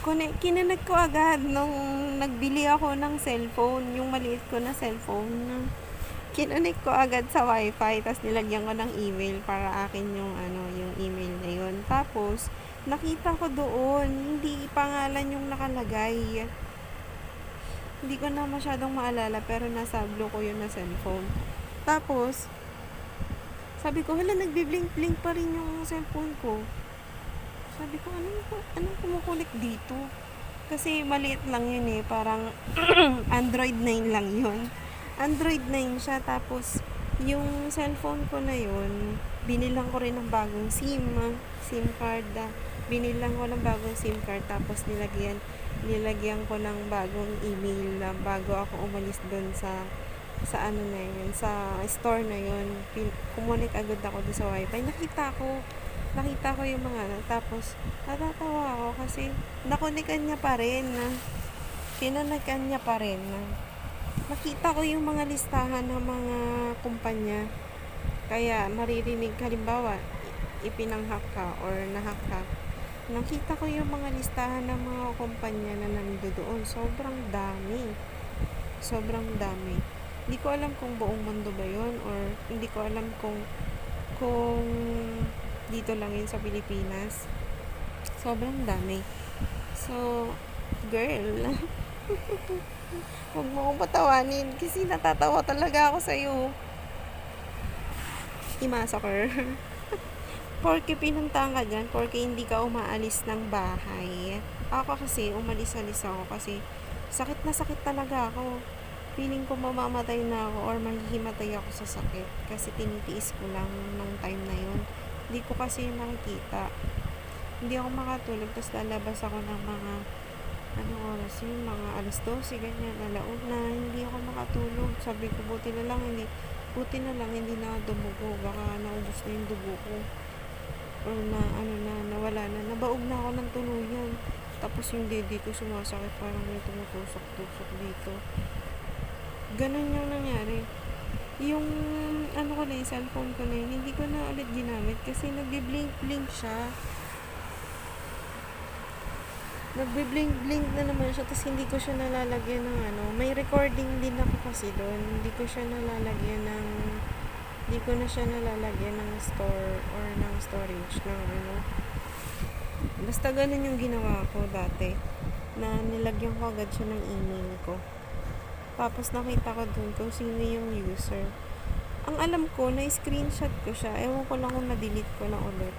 Kinonect ko agad nung nagbili ako ng cellphone, yung maliit ko na cellphone. Kinonect ko agad sa wifi, tapos nilagyan ko ng email para akin yung yung email na yun. Tapos, nakita ko doon, hindi pangalan yung nakalagay. Hindi ko na masyadong maalala, pero nasa blue ko yun na cellphone. Tapos, sabi ko, hala, nagbi-blink-blink pa rin yung cellphone ko. Sabi ko, anong kumukulik dito? Kasi maliit lang yun eh, parang Android 9 lang yun. Android 9 siya, tapos yung cellphone ko na yun, binilang ko rin ng bagong SIM card. Binilang ko ng bagong SIM card, tapos nilagyan ko ng bagong email na bago ako umalis doon sa ano na yun, sa store na yun. Kumunik agad ako doon sa wifi. Nakita ko yung mga tapos natatawa ako kasi nakunikan niya pa rin. Kinonikan niya pa rin. Nakita ko yung mga listahan ng mga kumpanya. Kaya maririnig, halimbawa, ipinanghack ka or nahack ka. Nakita ko yung mga listahan ng mga kumpanya na nandoon. Sobrang dami. Sobrang dami. Hindi ko alam kung buong mundo ba yun, or hindi ko alam kung dito lang yun sa Pilipinas. Sobrang dami. So, girl, huwag mo akong patawanin kasi natatawa talaga ako sa'yo. I-massacre. Porke pinuntahan ka dyan, porke hindi ka umaalis ng bahay. Ako kasi, umalis-alis ako kasi sakit na sakit talaga ako. Feeling ko mamamatay na ako or mahihimatay ako sa sakit kasi tinitiis ko lang nung time na yun. Hindi ko kasi nakikita. Hindi ako makatulog, tapos lalabas ako ng mga anong oras yun, mga alas 12, ganyan, alaon na, hindi ako makatulog. Sabi ko, buti na lang hindi na dumugo, baka naubos na yung dugo ko, or nawala na, nabaog na ako ng tuluyan. Tapos yung dede ko sumasakit, parang may tumutusok-tusok dito. Ganun yung nangyari. Yung ko na yung cellphone ko na yun, hindi ko na ulit ginamit kasi nagbi-blink-blink siya. Nagbi-blink-blink na naman siya, tapos hindi ko siya nalalagyan ng may recording din ako kasi doon. Hindi ko na siya nalalagyan ng store or ng storage ng basta ganun yung ginawa ko dati, na nilagyan ko agad siya ng email ko. Tapos nakita ko doon kung sino yung user. Ang alam ko, na-screenshot ko siya. Ewan ko lang kung na-delete ko na ulit.